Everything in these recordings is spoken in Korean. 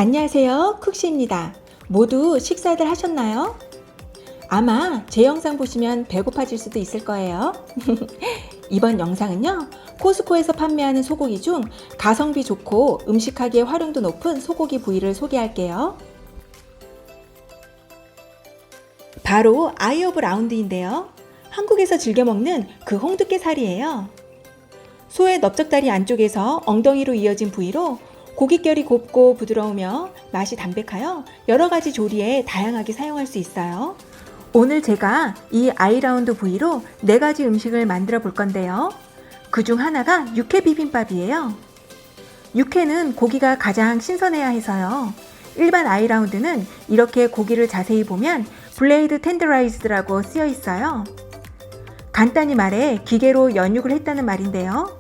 안녕하세요, 쿡시입니다. 모두 식사들 하셨나요? 아마 제 영상 보시면 배고파질 수도 있을 거예요. 이번 영상은요, 코스코에서 판매하는 소고기 중 가성비 좋고 음식하기에 활용도 높은 소고기 부위를 소개할게요. 바로 아이 오브 라운드인데요. 한국에서 즐겨 먹는 그 홍두깨 살이에요. 소의 넓적다리 안쪽에서 엉덩이로 이어진 부위로 고깃결이 곱고 부드러우며 맛이 담백하여 여러가지 조리에 다양하게 사용할 수 있어요. 오늘 제가 이 아이라운드 부위로 4가지 음식을 만들어 볼 건데요. 그중 하나가 육회 비빔밥이에요. 육회는 고기가 가장 신선해야 해서요. 일반 아이라운드는 이렇게 고기를 자세히 보면 블레이드 텐더라이즈드라고 쓰여 있어요. 간단히 말해 기계로 연육을 했다는 말인데요.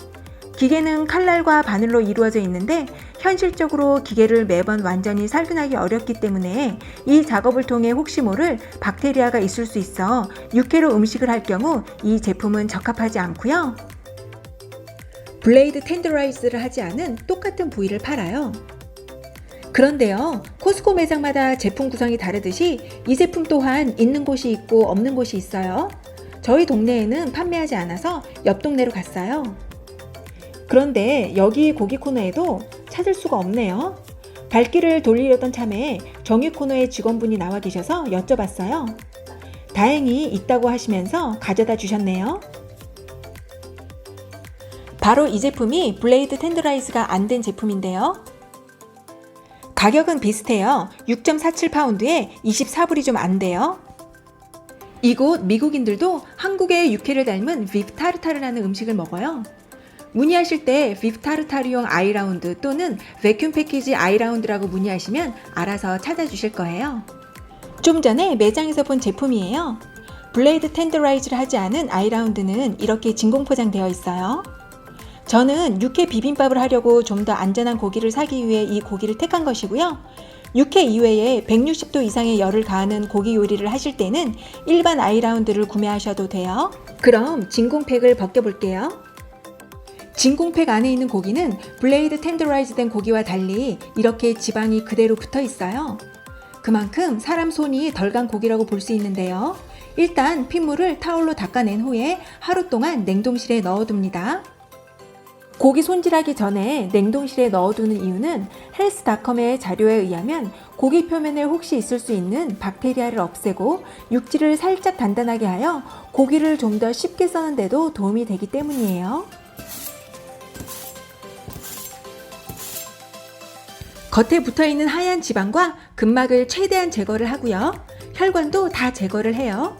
기계는 칼날과 바늘로 이루어져 있는데 현실적으로 기계를 매번 완전히 살균하기 어렵기 때문에 이 작업을 통해 혹시 모를 박테리아가 있을 수 있어 육회로 음식을 할 경우 이 제품은 적합하지 않고요. 블레이드 텐더라이즈를 하지 않은 똑같은 부위를 팔아요. 그런데요, 코스코 매장마다 제품 구성이 다르듯이 이 제품 또한 있는 곳이 있고 없는 곳이 있어요. 저희 동네에는 판매하지 않아서 옆 동네로 갔어요. 그런데 여기 고기 코너에도 찾을 수가 없네요. 발길을 돌리려던 참에 정육 코너에 직원분이 나와 계셔서 여쭤봤어요. 다행히 있다고 하시면서 가져다 주셨네요. 바로 이 제품이 블레이드 텐더라이즈가 안 된 제품인데요. 가격은 비슷해요. 6.47파운드에 24불이 좀 안 돼요. 이곳 미국인들도 한국의 육회를 닮은 비프 타르타르라는 음식을 먹어요. 문의하실 때 비프 타르타르용 아이라운드 또는 베큐um 패키지 아이라운드라고 문의하시면 알아서 찾아주실 거예요. 좀 전에 매장에서 본 제품이에요. 블레이드 텐더라이즈를 하지 않은 아이라운드는 이렇게 진공 포장되어 있어요. 저는 육회 비빔밥을 하려고 좀 더 안전한 고기를 사기 위해 이 고기를 택한 것이고요. 육회 이외에 160도 이상의 열을 가하는 고기 요리를 하실 때는 일반 아이라운드를 구매하셔도 돼요. 그럼 진공팩을 벗겨볼게요. 진공팩 안에 있는 고기는 블레이드 텐더라이즈 된 고기와 달리 이렇게 지방이 그대로 붙어 있어요. 그만큼 사람 손이 덜 간 고기라고 볼 수 있는데요. 일단 핏물을 타올로 닦아낸 후에 하루 동안 냉동실에 넣어둡니다. 고기 손질하기 전에 냉동실에 넣어두는 이유는 헬스닷컴의 자료에 의하면 고기 표면에 혹시 있을 수 있는 박테리아를 없애고 육질을 살짝 단단하게 하여 고기를 좀 더 쉽게 써는 데도 도움이 되기 때문이에요. 겉에 붙어있는 하얀 지방과 근막을 최대한 제거를 하고요. 혈관도 다 제거를 해요.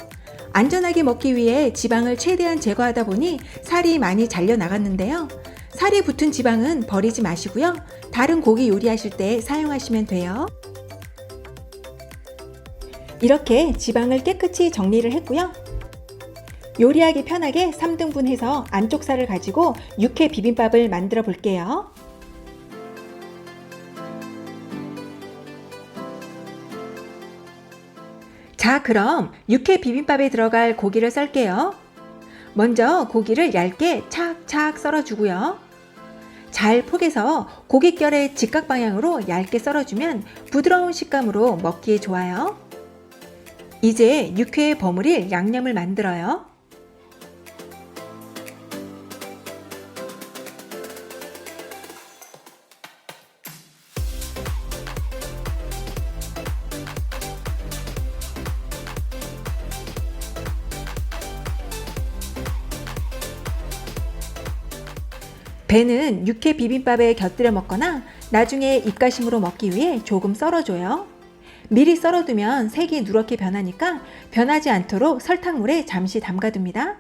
안전하게 먹기 위해 지방을 최대한 제거하다 보니 살이 많이 잘려 나갔는데요. 살이 붙은 지방은 버리지 마시고요. 다른 고기 요리하실 때 사용하시면 돼요. 이렇게 지방을 깨끗이 정리를 했고요. 요리하기 편하게 3등분 해서 안쪽 살을 가지고 육회 비빔밥을 만들어 볼게요. 자, 그럼 육회 비빔밥에 들어갈 고기를 썰게요. 먼저 고기를 얇게 착착 썰어주고요. 잘 포개서 고깃결의 직각 방향으로 얇게 썰어주면 부드러운 식감으로 먹기에 좋아요. 이제 육회에 버무릴 양념을 만들어요. 배는 육회 비빔밥에 곁들여 먹거나 나중에 입가심으로 먹기 위해 조금 썰어줘요. 미리 썰어두면 색이 누렇게 변하니까 변하지 않도록 설탕물에 잠시 담가둡니다.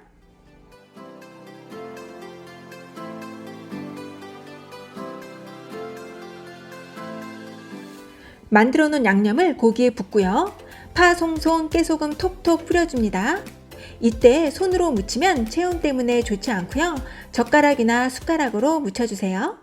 만들어 놓은 양념을 고기에 붓고요. 파 송송, 깨소금 톡톡 뿌려줍니다. 이때 손으로 묻히면 체온 때문에 좋지 않고요. 젓가락이나 숟가락으로 묻혀주세요.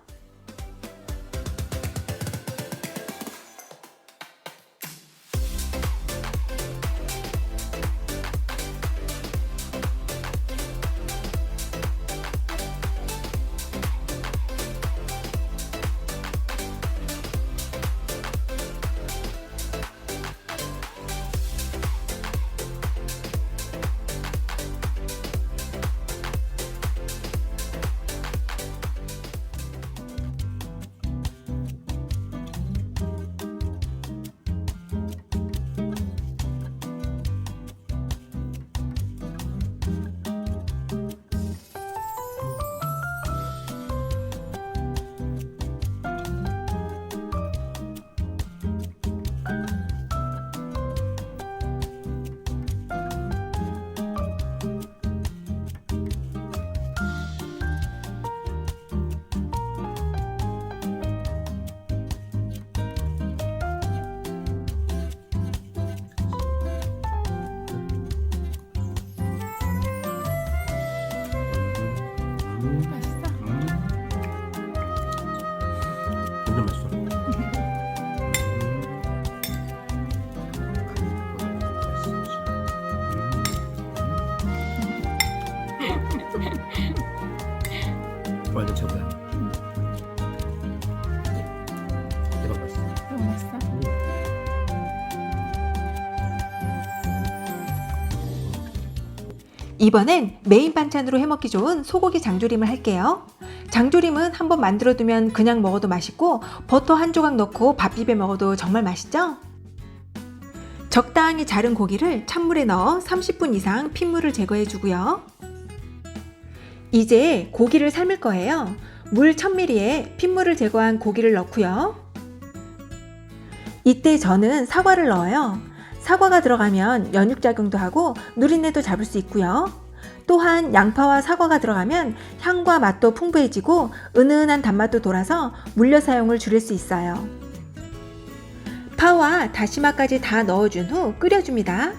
이거 최고야. 대박 맛있어. 너무 맛있어? 이번엔 메인 반찬으로 해먹기 좋은 소고기 장조림을 할게요. 장조림은 한번 만들어두면 그냥 먹어도 맛있고 버터 한 조각 넣고 밥 비벼 먹어도 정말 맛있죠? 적당히 자른 고기를 찬물에 넣어 30분 이상 핏물을 제거해 주고요. 이제 고기를 삶을 거예요. 물 1000ml에 핏물을 제거한 고기를 넣고요. 이때 저는 사과를 넣어요. 사과가 들어가면 연육작용도 하고 누린내도 잡을 수 있고요. 또한 양파와 사과가 들어가면 향과 맛도 풍부해지고 은은한 단맛도 돌아서 물엿 사용을 줄일 수 있어요. 파와 다시마까지 다 넣어준 후 끓여줍니다.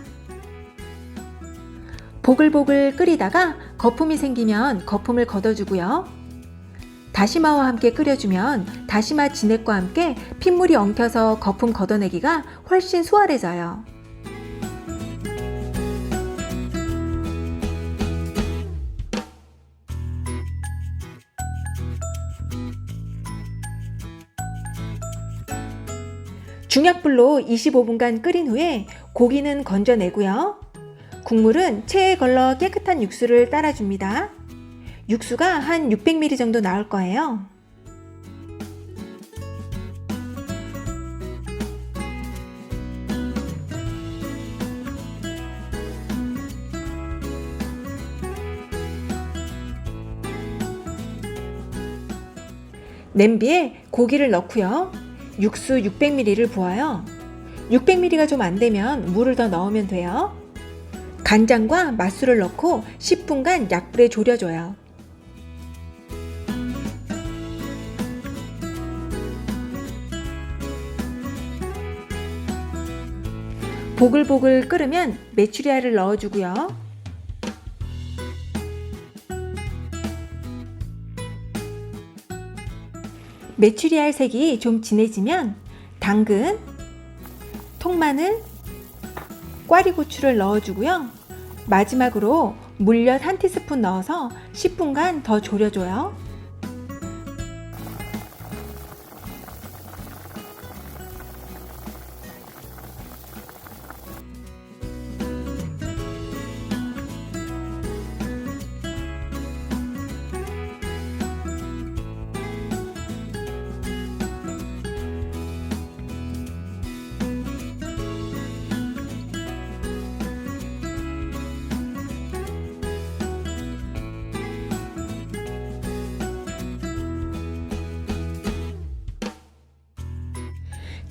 보글보글 끓이다가 거품이 생기면 거품을 걷어주고요. 다시마와 함께 끓여주면 다시마 진액과 함께 핏물이 엉켜서 거품 걷어내기가 훨씬 수월해져요. 중약불로 25분간 끓인 후에 고기는 건져내고요. 국물은 체에 걸러 깨끗한 육수를 따라줍니다. 육수가 한 600ml 정도 나올 거예요. 냄비에 고기를 넣고요. 육수 600ml를 부어요. 600ml가 좀 안되면 물을 더 넣으면 돼요. 간장과 맛술을 넣고 10분간 약불에 졸여줘요. 보글보글 끓으면 메추리알을 넣어주고요. 메추리알 색이 좀 진해지면 당근, 통마늘, 꽈리고추를 넣어주고요. 마지막으로 물엿 1티스푼 넣어서 10분간 더 졸여줘요.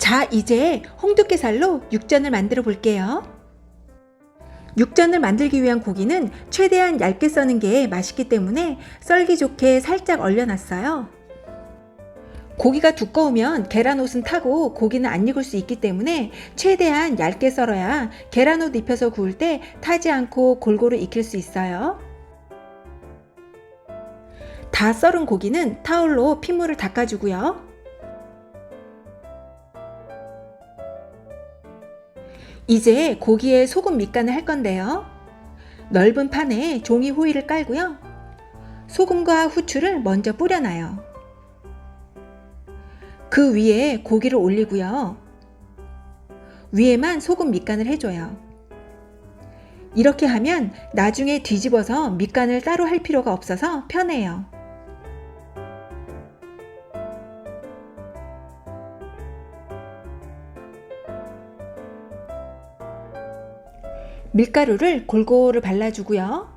자, 이제 홍두깨살로 육전을 만들어 볼게요. 육전을 만들기 위한 고기는 최대한 얇게 써는 게 맛있기 때문에 썰기 좋게 살짝 얼려놨어요. 고기가 두꺼우면 계란옷은 타고 고기는 안 익을 수 있기 때문에 최대한 얇게 썰어야 계란옷 입혀서 구울 때 타지 않고 골고루 익힐 수 있어요. 다 썰은 고기는 타올로 핏물을 닦아주고요. 이제 고기에 소금 밑간을 할 건데요. 넓은 판에 종이 호일을 깔고요. 소금과 후추를 먼저 뿌려놔요. 그 위에 고기를 올리고요. 위에만 소금 밑간을 해줘요. 이렇게 하면 나중에 뒤집어서 밑간을 따로 할 필요가 없어서 편해요. 밀가루를 골고루 발라주고요.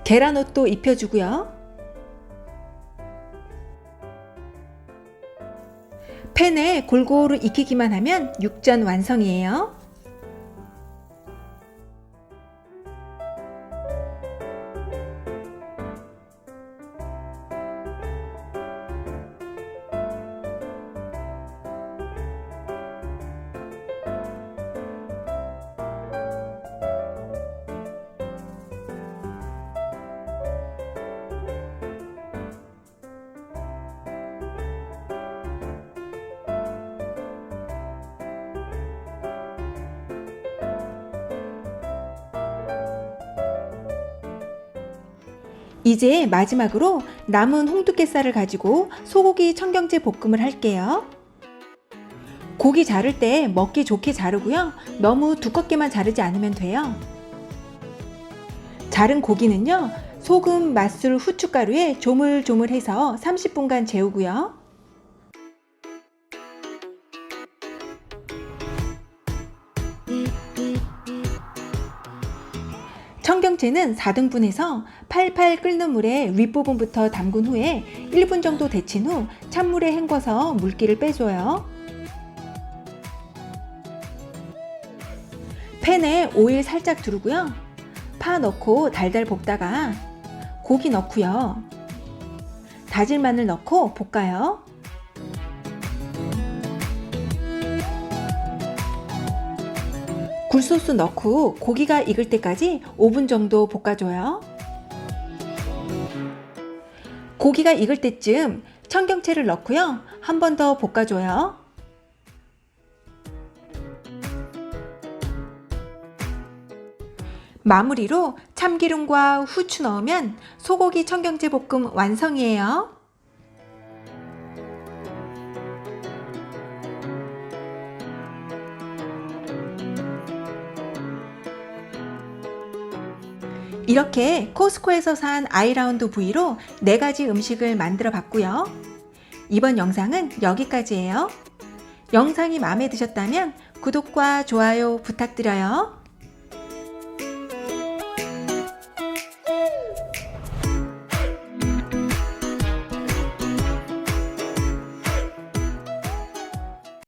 계란옷도 입혀주고요. 팬에 골고루 익히기만 하면 육전 완성이에요. 이제 마지막으로 남은 홍두깨살을 가지고 소고기 청경채 볶음을 할게요. 고기 자를 때 먹기 좋게 자르고요. 너무 두껍게만 자르지 않으면 돼요. 자른 고기는요, 소금, 맛술, 후춧가루에 조물조물해서 30분간 재우고요. 청경채는 4등분해서 팔팔 끓는 물에 윗부분부터 담근 후에 1분 정도 데친 후 찬물에 헹궈서 물기를 빼줘요. 팬에 오일 살짝 두르고요. 파 넣고 달달 볶다가 고기 넣고요. 다진 마늘 넣고 볶아요. 굴소스 넣고 고기가 익을 때까지 5분 정도 볶아줘요. 고기가 익을 때쯤 청경채를 넣고요. 한 번 더 볶아줘요. 마무리로 참기름과 후추 넣으면 소고기 청경채 볶음 완성이에요. 이렇게 코스코에서 산 아이라운드 부위로 4가지 음식을 만들어 봤고요. 이번 영상은 여기까지예요. 영상이 마음에 드셨다면 구독과 좋아요 부탁드려요.